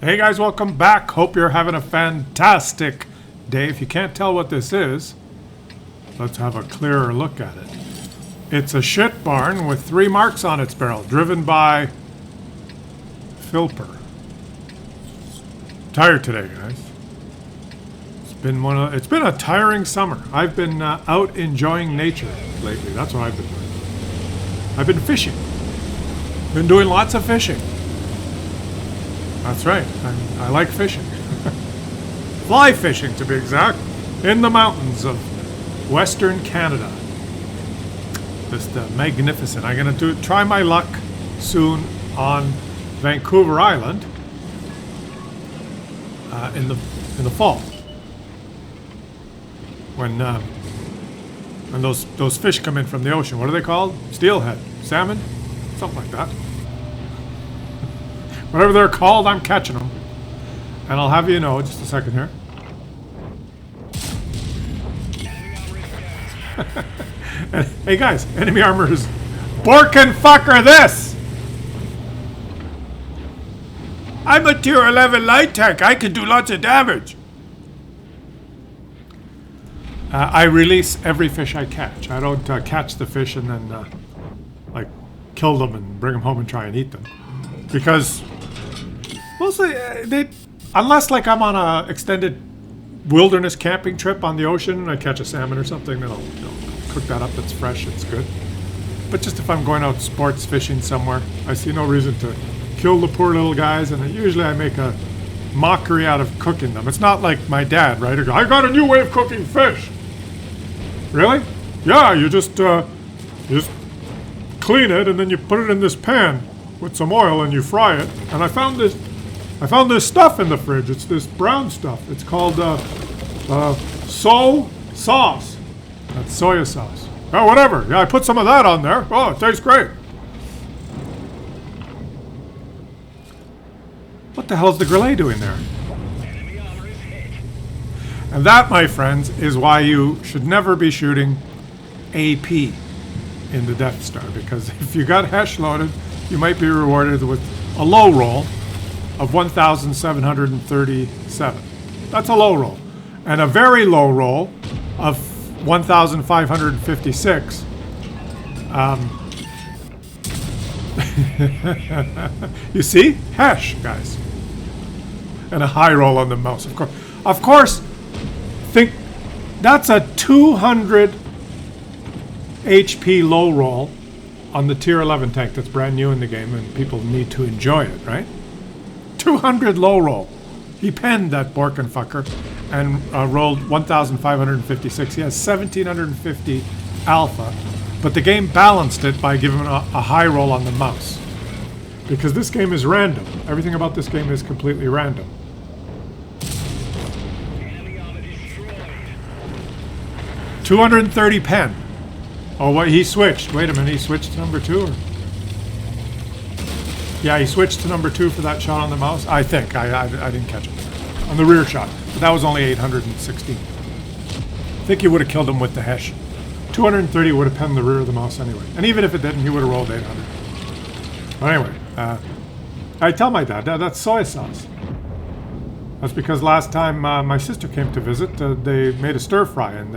Hey guys, welcome back. Hope you're having a fantastic day. If you can't tell what this is, let's have a clearer look at it. It's a shit barn with 3 marks on its barrel, driven by Philper. Tired today, guys. It's been a tiring summer. I've been out enjoying nature lately. That's what I've been doing. I've been fishing. Been doing lots of fishing. That's right. I like fishing. Fly fishing, to be exact, in the mountains of Western Canada. Just magnificent. I'm going to try my luck soon on Vancouver Island in the fall, when those fish come in from the ocean. What are they called? Steelhead, salmon, something like that. Whatever they're called, I'm catching them. And I'll have you know, just a second here. Hey guys, enemy armor is Borkin fucker this! I'm a tier 11 light tech. I can do lots of damage. I release every fish I catch. I don't catch the fish and then like kill them and bring them home and try and eat them. Because mostly, unless like I'm on a extended wilderness camping trip on the ocean and I catch a salmon or something, then I'll cook that up. It's fresh, it's good. But just if I'm going out sports fishing somewhere, I see no reason to kill the poor little guys, and usually I make a mockery out of cooking them. It's not like my dad, right? I got a new way of cooking fish. Really? Yeah, you just clean it and then you put it in this pan with some oil and you fry it. And I found this stuff in the fridge. It's this brown stuff. It's called soy sauce. That's soya sauce. Oh, whatever. Yeah, I put some of that on there. Oh, it tastes great. What the hell's the Grillet doing there? And that, my friends, is why you should never be shooting AP in the Death Star. Because if you got Hesh loaded, you might be rewarded with a low roll of 1,737. That's a low roll. And a very low roll of 1,556. You see? Hesh, guys. And a high roll on the mouse, of course. Of course, think that's a 200 HP low roll on the tier 11 tank that's brand new in the game and people need to enjoy it, right? 200 low roll. He penned that Borkin fucker and rolled 1,556. He has 1,750 alpha, but the game balanced it by giving him a high roll on the mouse. Because this game is random. Everything about this game is completely random. $230 pen. Oh, what? He switched. Wait a minute. He switched to number 2? Or? Yeah, he switched to number 2 for that shot on the mouse. I think. I didn't catch it. On the rear shot. But that was only 816. I think he would have killed him with the Hesh. 230 would have penned the rear of the mouse anyway. And even if it didn't, he would have rolled 800. But anyway, I tell my dad, that's soy sauce. That's because last time my sister came to visit, they made a stir fry and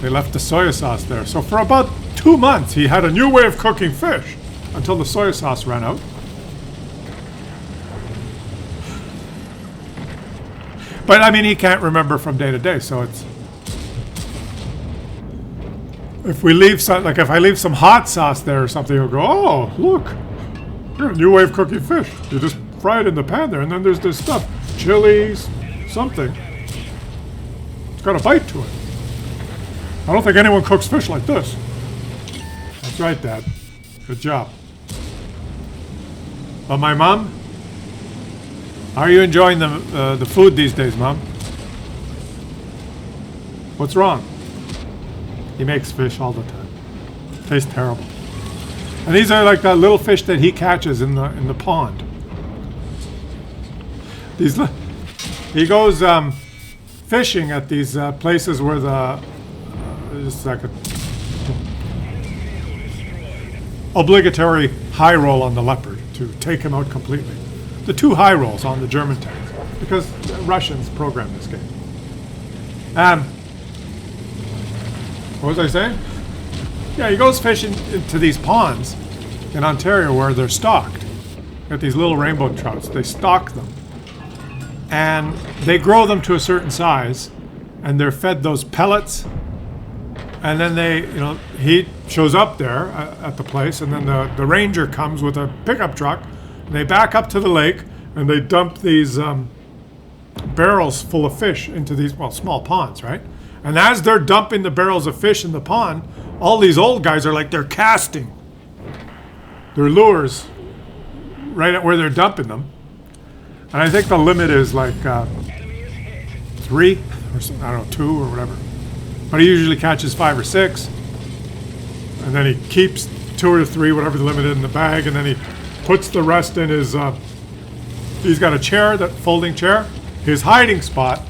they left the soy sauce there. So for about 2 months, he had a new way of cooking fish until the soy sauce ran out. But I mean, he can't remember from day to day, so it's... If we leave some, like if I leave some hot sauce there or something, he'll go, oh, look, here's a new way of cooking fish. You just fry it in the pan there, and then there's this stuff, chilies, something. It's got a bite to it. I don't think anyone cooks fish like this. That's right, Dad. Good job. But my mom, how are you enjoying the food these days, Mom? What's wrong? He makes fish all the time. Tastes terrible. And these are like the little fish that he catches in the pond. He goes fishing at these places where just like a obligatory high roll on the leopard to take him out completely. the 2 high rolls on the German tanks because the Russians programmed this game. What was I saying? Yeah, he goes fishing into these ponds in Ontario where they're stocked. Got these little rainbow trouts. They stock them, and they grow them to a certain size, and they're fed those pellets. And then he shows up there at the place, and then the ranger comes with a pickup truck, and they back up to the lake, and they dump these barrels full of fish into these, small ponds, right? And as they're dumping the barrels of fish in the pond, all these old guys are like, they're casting their lures right at where they're dumping them. And I think the limit is like 3, or I don't know, 2 or whatever. But he usually catches 5 or 6, and then he keeps 2 or 3, whatever the limit is, in the bag, and then he puts the rest in his. He's got a chair, that folding chair, his hiding spot.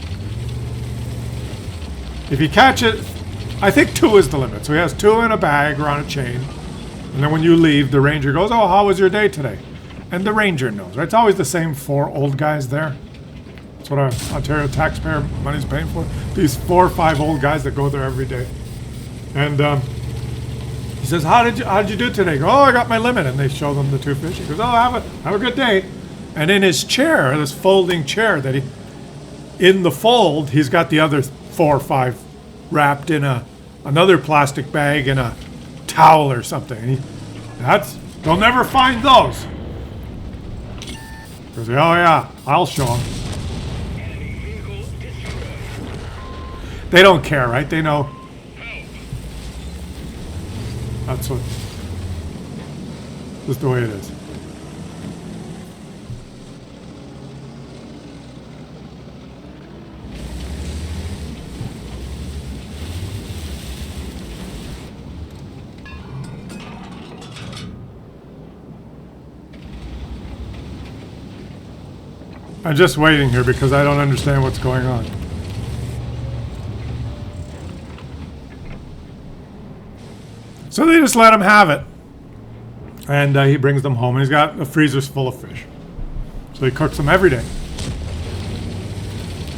If you catch it, I think 2 is the limit. So he has 2 in a bag or on a chain, and then when you leave, the ranger goes, "Oh, how was your day today?" And the ranger knows, right? It's always the same 4 old guys there. That's what our Ontario taxpayer money's paying for. These 4 or 5 old guys that go there every day. And he says, how did you do today? Go, "Oh, I got my limit." And they show them the 2 fish. He goes, "Oh, have a good day." And in his chair, this folding chair that in the fold, he's got the other 4 or 5 wrapped in another plastic bag and a towel or something. And they'll never find those. He goes, "Oh yeah, I'll show them." They don't care, right? They know. That's just the way it is. I'm just waiting here because I don't understand what's going on. So they just let him have it. And he brings them home, and he's got a freezer's full of fish. So he cooks them every day.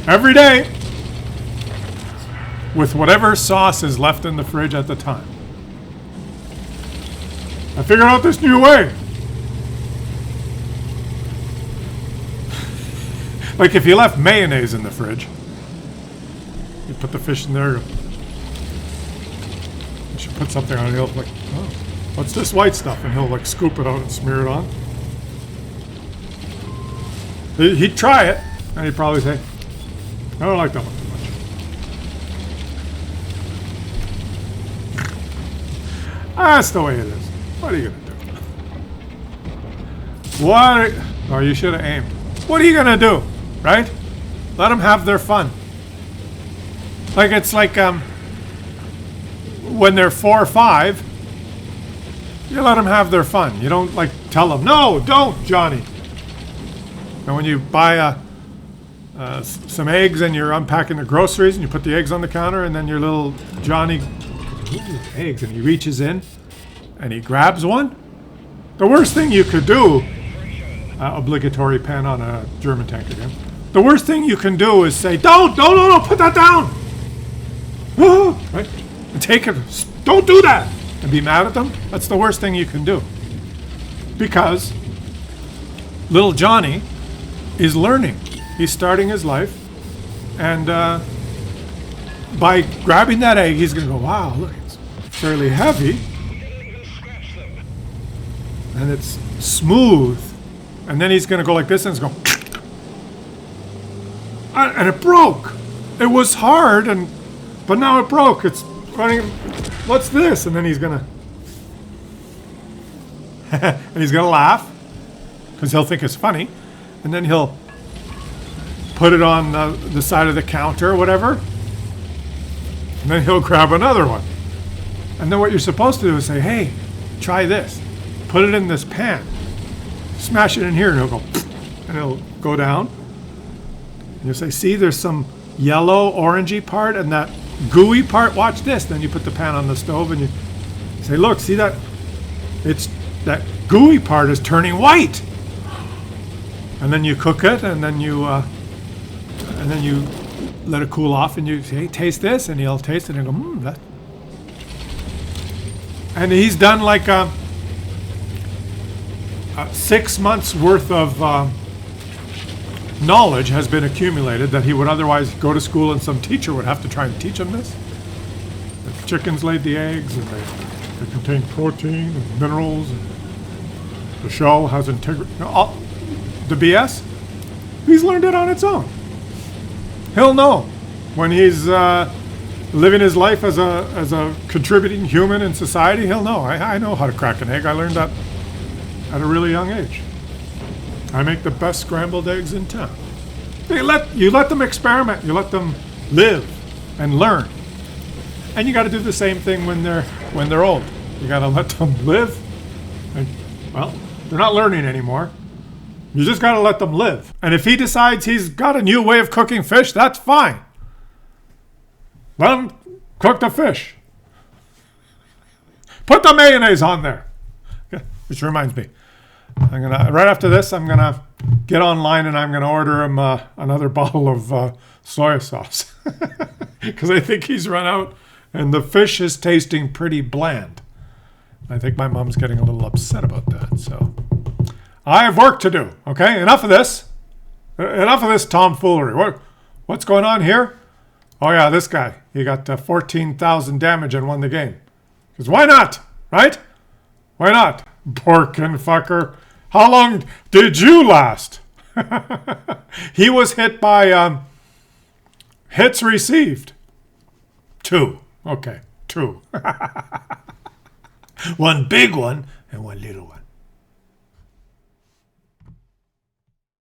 Every day! With whatever sauce is left in the fridge at the time. I figured out this new way. Like if you left mayonnaise in the fridge, you put the fish in there, you should put something on it, he'll like, "Oh, what's this white stuff?" And he'll like scoop it out and smear it on. He'd try it, and he'd probably say, "I don't like that one too much." That's the way it is. What are you gonna do? Oh, you should have aimed. What are you gonna do? Right? Let them have their fun. Like it's like when they're 4 or 5, you let them have their fun. You don't like tell them, "No, don't, Johnny." And when you buy some eggs and you're unpacking the groceries and you put the eggs on the counter, and then your little Johnny, eggs, and he reaches in and he grabs one. The worst thing you could do, obligatory pen on a German tank again. The worst thing you can do is say, "Don't, put that down." Right? And take it, "Don't do that," and be mad at them. That's the worst thing you can do. Because little Johnny is learning. He's starting his life. And by grabbing that egg, he's going to go, "Wow, look, it's fairly heavy. And it's smooth." And then he's going to go like this, and it's going, and it broke. It was hard, but now it broke. It's running. What's this? And then he's going to, and he's going to laugh because he'll think it's funny. And then he'll put it on the side of the counter or whatever. And then he'll grab another one. And then what you're supposed to do is say, "Hey, try this. Put it in this pan. Smash it in here," and he'll go, and it'll go down. And you'll say, "See, there's some yellow, orangey part and that gooey part. Watch this." Then you put the pan on the stove and you say, "Look, see that? It's that gooey part is turning white." and then you cook it, and then you let it cool off, and you say, hey, taste this, and he'll taste it and go, that. And he's done like 6 months worth of knowledge has been accumulated that he would otherwise go to school, and some teacher would have to try and teach him this. The chickens laid the eggs, and they contain protein and minerals, and the shell has integrity. The BS, he's learned it on its own. He'll know when he's living his life as a contributing human in society. He'll know. I know how to crack an egg. I learned that at a really young age. I make the best scrambled eggs in town. You let them experiment. You let them live and learn. And you got to do the same thing when they're old. You got to let them live. And, well, they're not learning anymore. You just got to let them live. And if he decides he's got a new way of cooking fish, that's fine. Let him cook the fish. Put the mayonnaise on there. Which reminds me, right after this, I'm gonna get online and I'm gonna order him another bottle of soy sauce because I think he's run out, and the fish is tasting pretty bland. I think my mom's getting a little upset about that. So I have work to do. Okay, enough of this. Enough of this tomfoolery. What's going on here? Oh yeah, this guy. He got 14,000 damage and won the game. Because why not? Right? Why not? Borkin fucker. How long did you last? He was hit by hits received. 2. Okay, 2. One big one and one little one.